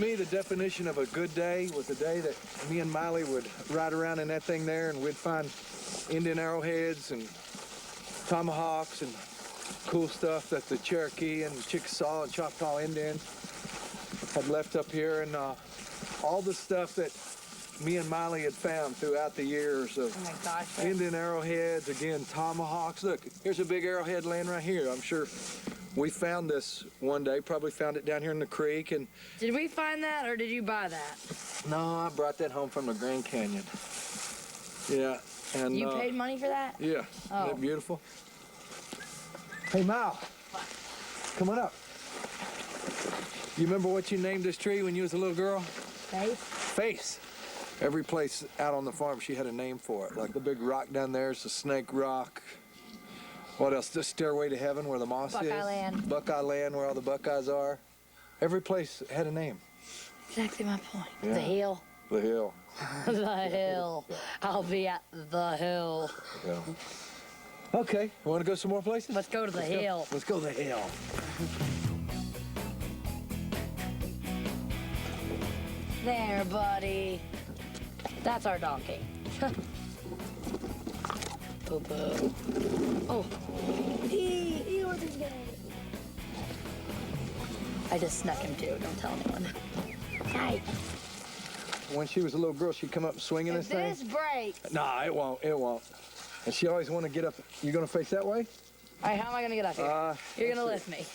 me, the definition of a good day was a day that me and Miley would ride around in that thing there, and we'd find Indian arrowheads and tomahawks and cool stuff that the Cherokee and Chickasaw and Choctaw Indians had left up here, and all the stuff that me and Miley had found throughout the years of Indian arrowheads, again, tomahawks. Look, here's a big arrowhead laying right here. I'm sure we found this one day, probably found it down here in the creek. And did we find that, or did you buy that? No, I brought that home from the Grand Canyon. Yeah, and you paid money for that? Yeah, oh. Isn't that beautiful? Hey, Mal, come on up. You remember what you named this tree when you was a little girl? Face. Face. Every place out on the farm, she had a name for it. Like the big rock down there is the Snake Rock. What else? The Stairway to Heaven, where the moss Buckeye is. Land. Buckeye Land, where all the Buckeyes are. Every place had a name. Exactly my point. Yeah. The hill. The hill. The hill. I'll be at the hill. Yeah. Okay, want to go some more places? Let's go to the hill. Let's go to the hill. There, buddy. That's our donkey. Boo-boo. Oh. I just snuck him too. Don't tell anyone. Hey. When she was a little girl, she'd come up swinging this thing. This break. Nah, it won't. It won't. And she always want to get up. You gonna face that way? All right, how am I gonna get up here? You're gonna lift me.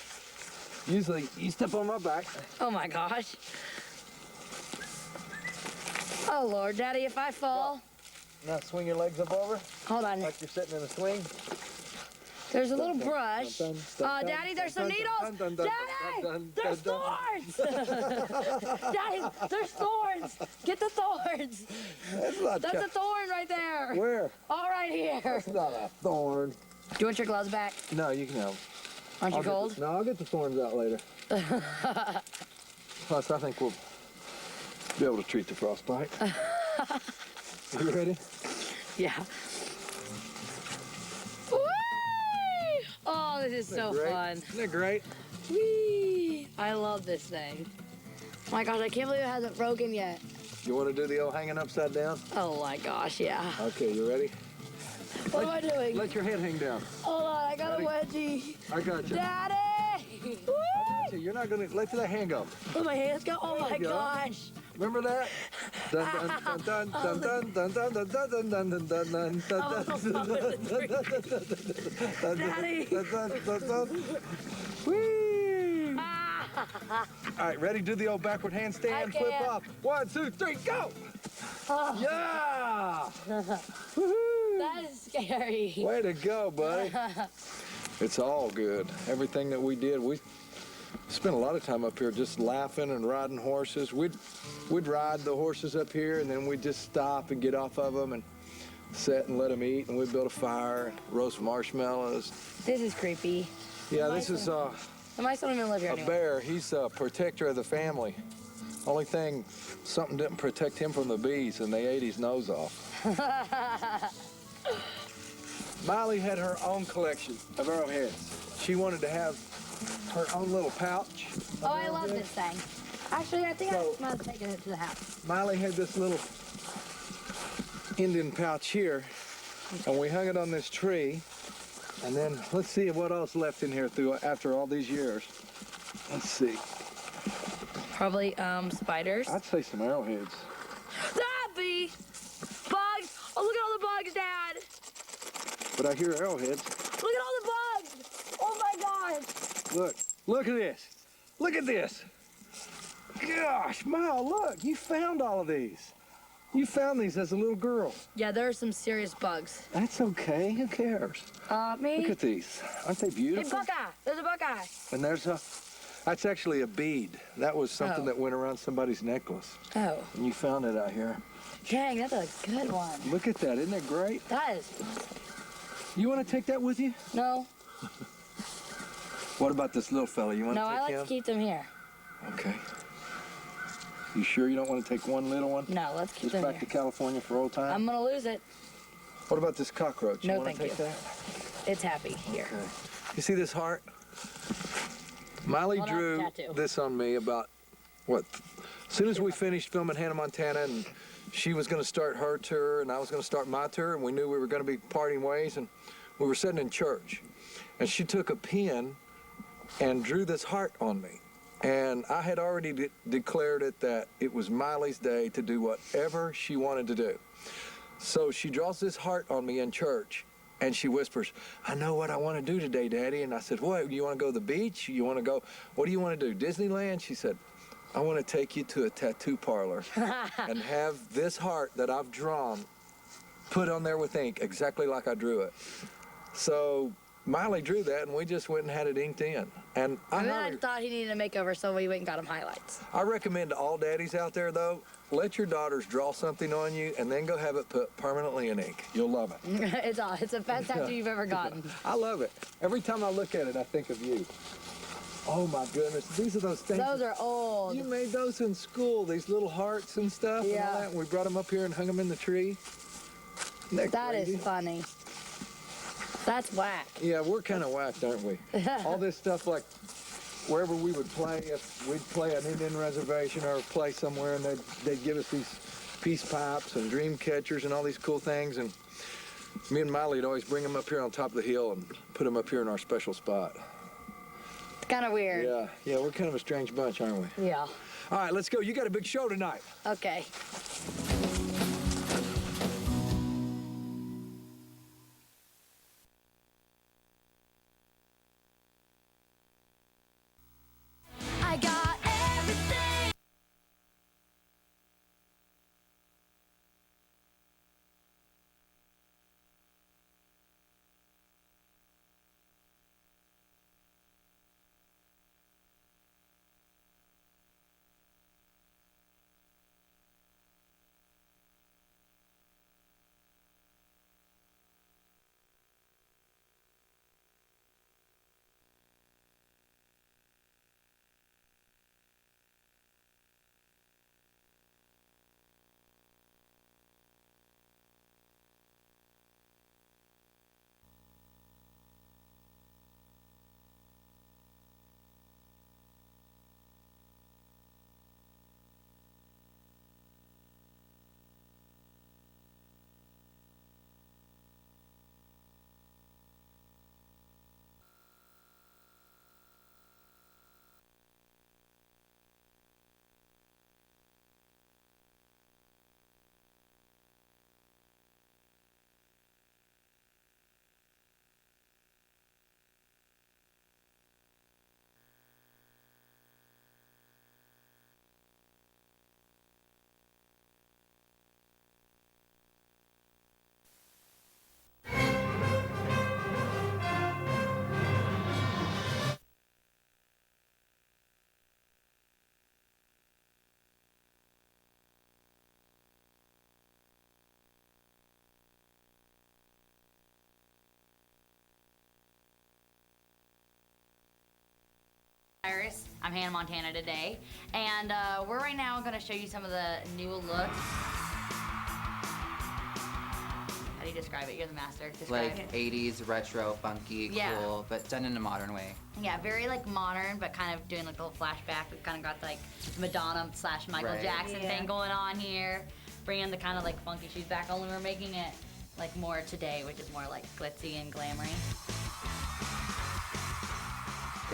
Usually, you step on my back. Oh my gosh. Oh Lord, Daddy, if I fall. Now swing your legs up over. Hold on. Like you're sitting in a swing. There's a little brush. Daddy, there's some needles. Daddy, there's thorns. Daddy, there's thorns. Get the thorns. That's a thorn right there. Where? All right here. That's not a thorn. Do you want your gloves back? No, you can have them. Aren't you cold? No, I'll get the thorns out later. Plus, I think we'll be able to treat the frostbite. You ready? Yeah. Whee! Oh, this is so fun. Isn't it great? Whee! I love this thing. Oh my gosh, I can't believe it hasn't broken yet. You want to do the old hanging upside down? Oh my gosh, yeah. Okay, you ready? What am I doing? Let your head hang down. Hold on, I got a wedgie. I got you. Daddy! Woo! I got you. You're not going to let that hand go. Let my hands go? Oh my gosh. Remember that? Dun dun dun dun dun dun dun dun dun dun dun dun Daddy! dun. Whee! All right, ready? Do the old backward handstand, flip off. 1, 2, 3, go! Yeah! That is scary. Way to go, buddy. It's all good. Everything that we did, we spent a lot of time up here just laughing and riding horses. We'd ride the horses up here, and then we'd just stop and get off of them and sit and let them eat, and we'd build a fire and roast marshmallows. This is creepy. Yeah, this is My son don't even live here a bear. He's a protector of the family. Only thing, something didn't protect him from the bees, and they ate his nose off. Miley had her own collection of arrowheads. She wanted to have her own little pouch. Oh, I love this thing. Actually, I think I might have taken it to the house. Miley had this little Indian pouch here, and we hung it on this tree. And then let's see what else left in here after all these years. Let's see. Probably spiders. I'd say some arrowheads. Bee! Bugs! Oh, look at all the bugs, Dad! But I hear arrowheads. Look at all the bugs! Oh my gosh! Look at this. Look at this. Gosh, Mal, look, you found all of these. You found these as a little girl. Yeah, there are some serious bugs. That's okay, who cares? Me? Look at these. Aren't they beautiful? Hey, Buckeye! There's a Buckeye! And that's actually a bead. That was something that went around somebody's necklace. Oh. And you found it out here. Dang, that's a good one. Look at that, isn't that great? That is. You want to take that with you? No. What about this little fella? You want to take him? No, I like to keep them here. Okay. You sure you don't want to take one little one? No, let's keep them here. Just back to California for old time? I'm going to lose it. What about this cockroach? No, you want thank to take you. that? It's happy here. Okay. You see this heart? Miley drew this on me about, what, As soon as we finished filming Hannah Montana, and she was going to start her tour, and I was going to start my tour, and we knew we were going to be parting ways, and we were sitting in church, and she took a pen and drew this heart on me. And I had already declared it that it was Miley's day to do whatever she wanted to do. So she draws this heart on me in church, and she whispers, "I know what I want to do today, Daddy." And I said, "What? You want to go to the beach? You want to go, what do you want to do, Disneyland?" She said, "I want to take you to a tattoo parlor and have this heart that I've drawn put on there with ink exactly like I drew it." So Miley drew that, and we just went and had it inked in. And I thought he needed a makeover, so we went and got him highlights. I recommend to all daddies out there, though, let your daughters draw something on you and then go have it put permanently in ink. You'll love it. It's the best tattoo you've ever gotten. I love it. Every time I look at it, I think of you. Oh, my goodness. These are those things. Those are old. You made those in school, these little hearts and stuff. Yeah. And all that. And we brought them up here and hung them in the tree. That is funny. That's whack. Yeah, we're kind of whacked, aren't we? All this stuff, like wherever we would play, if we'd play an Indian reservation or play somewhere, and they'd give us these peace pipes and dream catchers and all these cool things, and me and Miley would always bring them up here on top of the hill and put them up here in our special spot. It's kind of weird. Yeah, we're kind of a strange bunch, aren't we? Yeah. All right, let's go. You got a big show tonight. Okay. I got everything. Iris. I'm Hannah Montana today, and we're right now going to show you some of the new looks. How do you describe it? You're the master. Describe Like it. 80s retro, funky, Yeah. cool, but done in a modern way. Yeah, very like modern, but kind of doing like a little flashback. We've kind of got like Madonna / Michael Right. Jackson thing going on here. Bringing the kind of like funky shoes back, only we're making it like more today, which is more like glitzy and glamoury.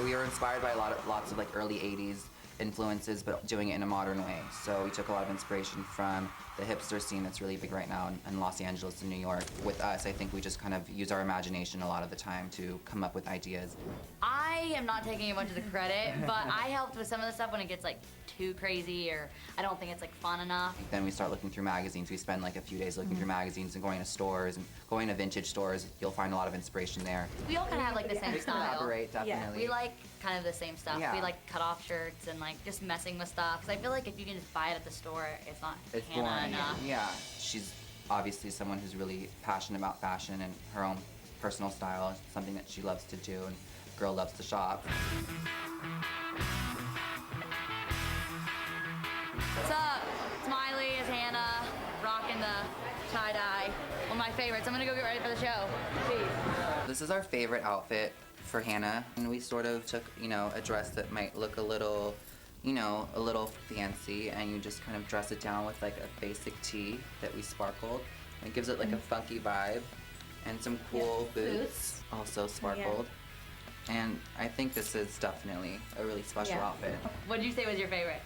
We were inspired by lots of like early 80s influences, but doing it in a modern way. So we took a lot of inspiration from the hipster scene that's really big right now in Los Angeles and New York. With us, I think we just kind of use our imagination a lot of the time to come up with ideas. I am not taking a bunch of the credit, but I helped with some of the stuff when it gets like too crazy or I don't think it's like fun enough. Then we start looking through magazines. We spend like a few days looking through magazines and going to stores and going to vintage stores. You'll find a lot of inspiration there. We all kind of have like the same We style. collaborate, definitely. We like kind of the same stuff. Yeah. We like cut off shirts and like just messing with stuff. Because I feel like if you can just buy it at the store, it's not It's Hannah boring. enough. Yeah, she's obviously someone who's really passionate about fashion and her own personal style, something that she loves to do, and girl loves to shop. What's up? It's Miley, it's Hannah, rocking the tie-dye. One of my favorites. I'm gonna go get ready for the show. Peace. This is our favorite outfit for Hannah, and we sort of took, a dress that might look a little you know, a little fancy, and you just kind of dress it down with like a basic tee that we sparkled. And it gives it like a funky vibe, and some cool boots, also sparkled. And I think this is definitely a really special outfit. What did you say was your favorite?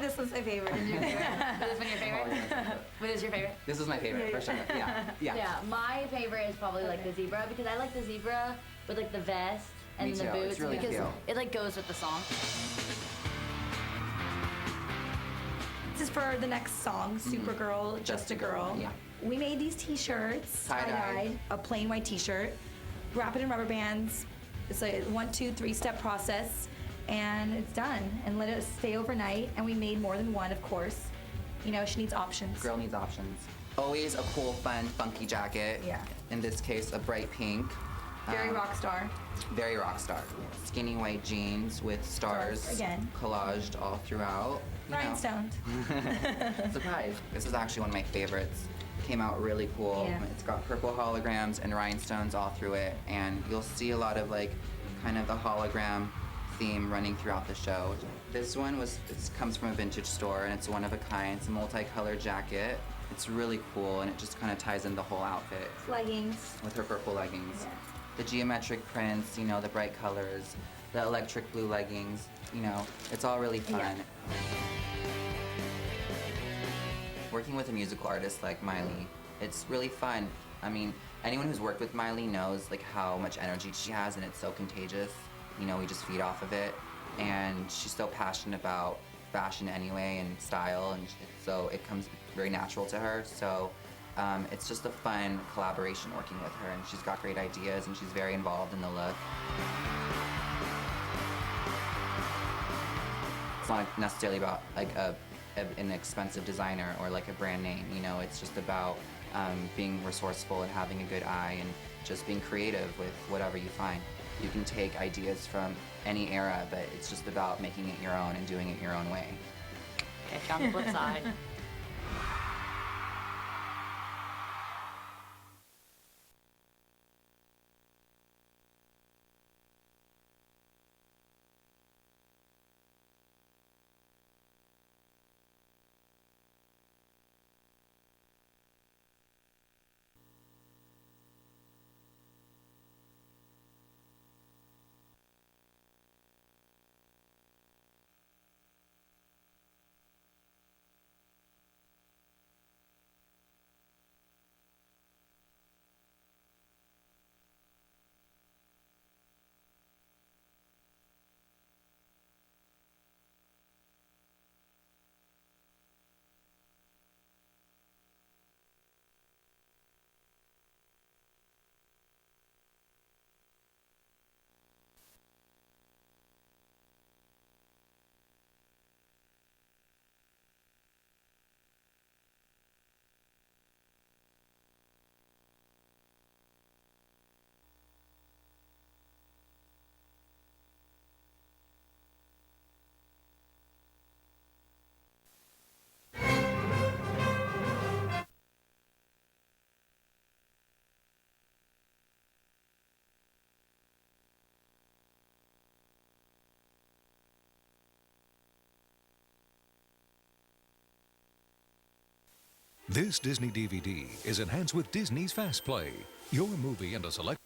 This was my favorite. Was this one your favorite? Was this your favorite? This is my favorite, for sure. Yeah. Yeah, my favorite is probably like the zebra, because I like the zebra with like the vest and Me the too. boots, It's really because cute. it like goes with the song. This is for the next song, Supergirl, Just a Girl. Yeah. We made these t-shirts, Tie-dyed. a plain white t-shirt, wrap it in rubber bands. It's a 1, 2, 3-step process, and it's done. And let it stay overnight, and we made more than one, of course. You know, she needs options. Girl needs options. Always a cool, fun, funky jacket. Yeah. In this case, a bright pink. Very rock star. Very rock star. Skinny white jeans with stars Stars again. collaged all throughout. You know. Rhinestoned. Surprise. This is actually one of my favorites. Came out really cool. Yeah. It's got purple holograms and rhinestones all through it, and you'll see a lot of like kind of the hologram theme running throughout the show. This one comes from a vintage store, and it's one of a kind. It's a multicolored jacket. It's really cool, and it just kind of ties in the whole outfit Leggings. with her purple leggings. The geometric prints, you know, the bright colors, the electric blue leggings, you know, it's all really fun. Yeah. Working with a musical artist like Miley, it's really fun. I mean, anyone who's worked with Miley knows like how much energy she has, and it's so contagious. You know, we just feed off of it, and she's so passionate about fashion anyway and style, and so it comes very natural to her. So it's just a fun collaboration working with her, and she's got great ideas, and she's very involved in the look. It's not necessarily about like an expensive designer or like a brand name, you know, it's just about being resourceful and having a good eye and just being creative with whatever you find. You can take ideas from any era, but it's just about making it your own and doing it your own way. Catch you on the flip side. This Disney DVD is enhanced with Disney's Fast Play. Your movie and a select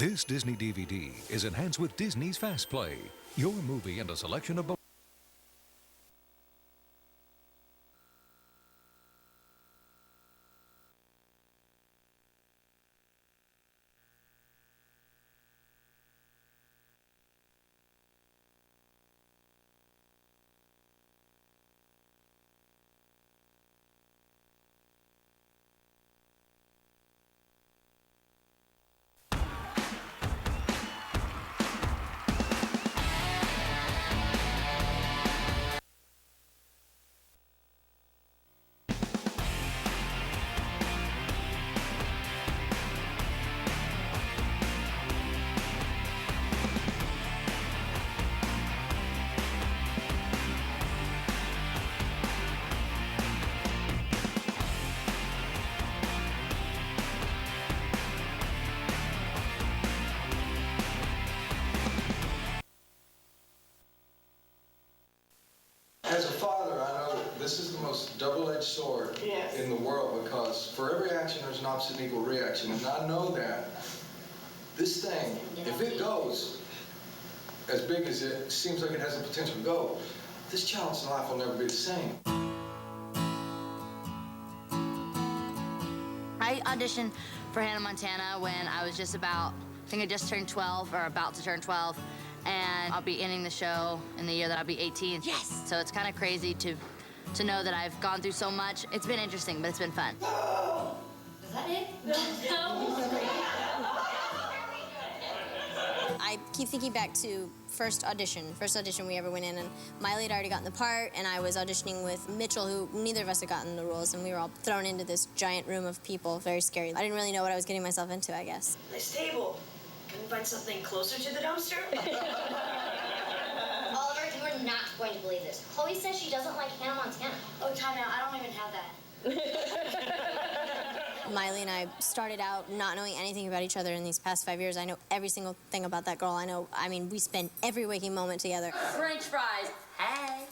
This Disney DVD is enhanced with Disney's Fast Play, your movie and a selection of As a father, I know that this is the most double-edged sword in the world, because for every action there's an opposite and equal reaction. And I know that this thing, if it goes as big as it seems like it has the potential to go, this child's life will never be the same. I auditioned for Hannah Montana when I was just about, I think I just turned 12 or about to turn 12. And I'll be ending the show in the year that I'll be 18. Yes! So it's kind of crazy to know that I've gone through so much. It's been interesting, but it's been fun. Is that it? I keep thinking back to first audition we ever went in, and Miley had already gotten the part, and I was auditioning with Mitchell, who neither of us had gotten the roles, and we were all thrown into this giant room of people, very scary. I didn't really know what I was getting myself into, I guess. Nice table. Can we find something closer to the dumpster? Oliver, you are not going to believe this. Chloe says she doesn't like Hannah Montana. Oh, time out. I don't even have that. Miley and I started out not knowing anything about each other in these past 5 years. I know every single thing about that girl. I mean, we spend every waking moment together. French fries. Hey.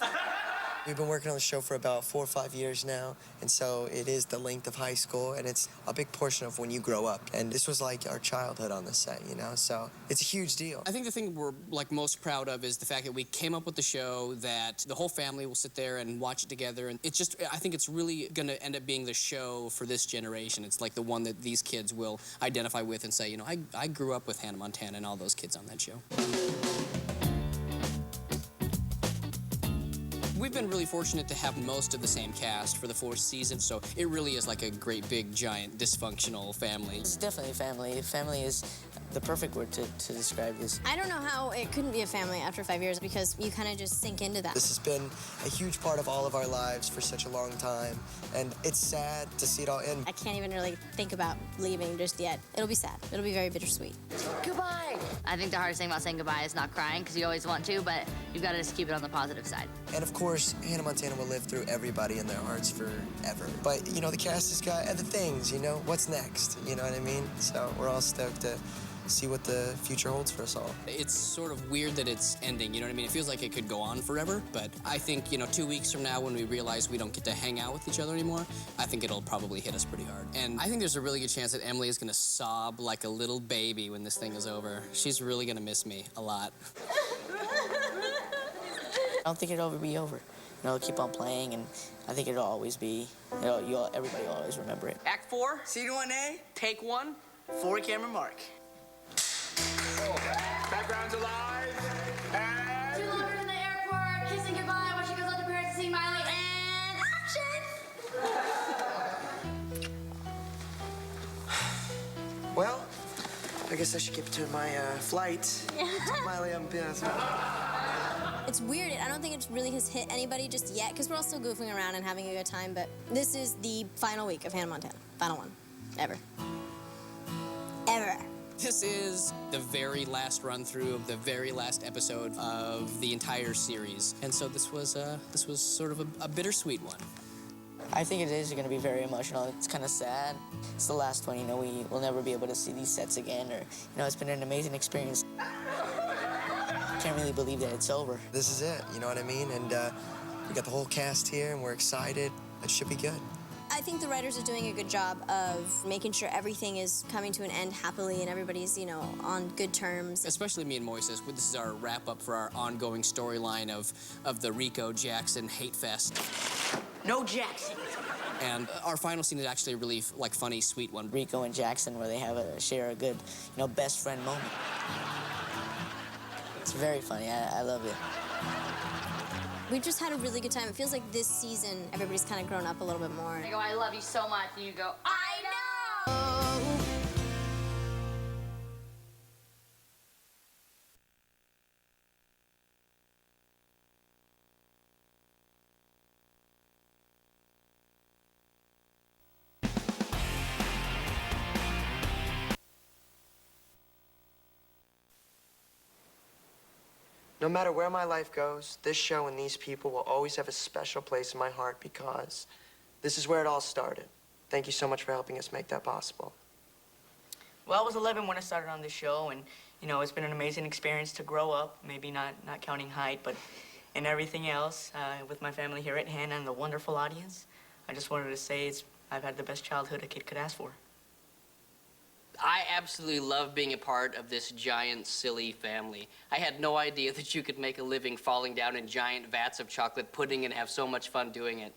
We've been working on the show for about 4 or 5 years now, and so it is the length of high school, and it's a big portion of when you grow up. And this was like our childhood on the set, you know, so it's a huge deal. I think the thing we're like most proud of is the fact that we came up with the show that the whole family will sit there and watch it together, and it's just, I think it's really gonna end up being the show for this generation. It's like the one that these kids will identify with and say, you know, I grew up with Hannah Montana and all those kids on that show. We've been really fortunate to have most of the same cast for the 4th season, so it really is like a great, big, giant, dysfunctional family. It's definitely a family. Family is the perfect word to describe this. I don't know how it couldn't be a family after 5 years, because you kind of just sink into that. This has been a huge part of all of our lives for such a long time, and it's sad to see it all end. I can't even really think about leaving just yet. It'll be sad. It'll be very bittersweet. Goodbye. I think the hardest thing about saying goodbye is not crying, because you always want to, but you've got to just keep it on the positive side. And of course, Hannah Montana will live through everybody in their hearts forever. But, you know, the cast has got other things, you know? What's next? You know what I mean? So we're all stoked to see what the future holds for us all. It's sort of weird that it's ending, you know what I mean? It feels like it could go on forever, but I think, you know, 2 weeks from now when we realize we don't get to hang out with each other anymore, I think it'll probably hit us pretty hard. And I think there's a really good chance that Emily is gonna sob like a little baby when this thing is over. She's really gonna miss me a lot. I don't think it'll ever be over. You know, it'll keep on playing, and I think it'll always be, everybody will always remember it. Act 4, Scene 1A, take 1, 4 camera mark. Background's alive, and... 2 lovers in the airport, kissing goodbye when she goes out to parents to see Miley, and action! Well, I guess I should get to my flight. Miley, I'm pissed. It's weird. I don't think it really has hit anybody just yet, because we're all still goofing around and having a good time, but this is the final week of Hannah Montana. Final one. Ever. Ever. This is the very last run-through of the very last episode of the entire series. And so this was sort of a bittersweet one. I think it is going to be very emotional. It's kind of sad. It's the last one, you know, we will never be able to see these sets again, or, you know, it's been an amazing experience. Can't really believe that it's over. This is it, you know what I mean? And we got the whole cast here, and we're excited. It should be good. I think the writers are doing a good job of making sure everything is coming to an end happily and everybody's, you know, on good terms. Especially me and Moises, this is our wrap-up for our ongoing storyline of the Rico Jackson hate fest. No Jackson. And our final scene is actually a really funny, sweet one. Rico and Jackson, where they share a good, you know, best friend moment. It's very funny. I love it. We've just had a really good time. It feels like this season, everybody's kind of grown up a little bit more. I go, I love you so much, and you go, I know! No matter where my life goes, this show and these people will always have a special place in my heart because this is where it all started. Thank you so much for helping us make that possible. Well, I was 11 when I started on this show, and, you know, it's been an amazing experience to grow up, maybe not counting height, but in everything else, with my family here at hand and the wonderful audience. I just wanted to say I've had the best childhood a kid could ask for. I absolutely love being a part of this giant, silly family. I had no idea that you could make a living falling down in giant vats of chocolate pudding and have so much fun doing it.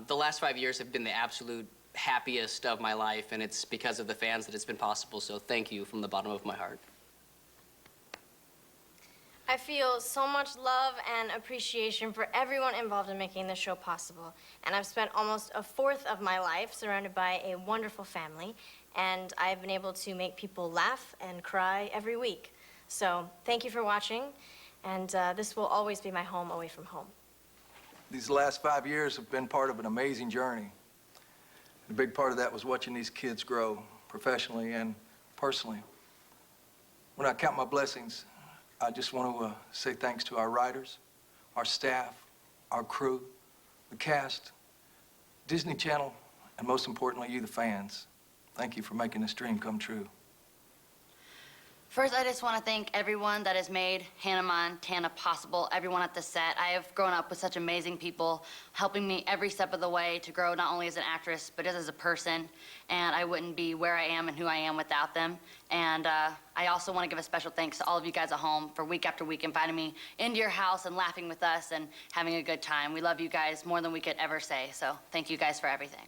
The last 5 years have been the absolute happiest of my life, and it's because of the fans that it's been possible, so thank you from the bottom of my heart. I feel so much love and appreciation for everyone involved in making this show possible. And I've spent almost a fourth of my life surrounded by a wonderful family, and I've been able to make people laugh and cry every week. So thank you for watching, and this will always be my home away from home. These last 5 years have been part of an amazing journey. A big part of that was watching these kids grow professionally and personally. When I count my blessings, I just want to say thanks to our writers, our staff, our crew, the cast, Disney Channel, and most importantly, you, the fans. Thank you for making this dream come true. First, I just want to thank everyone that has made Hannah Montana possible, everyone at the set. I have grown up with such amazing people helping me every step of the way to grow not only as an actress, but just as a person. And I wouldn't be where I am and who I am without them. And I also want to give a special thanks to all of you guys at home for week after week inviting me into your house and laughing with us and having a good time. We love you guys more than we could ever say, so thank you guys for everything.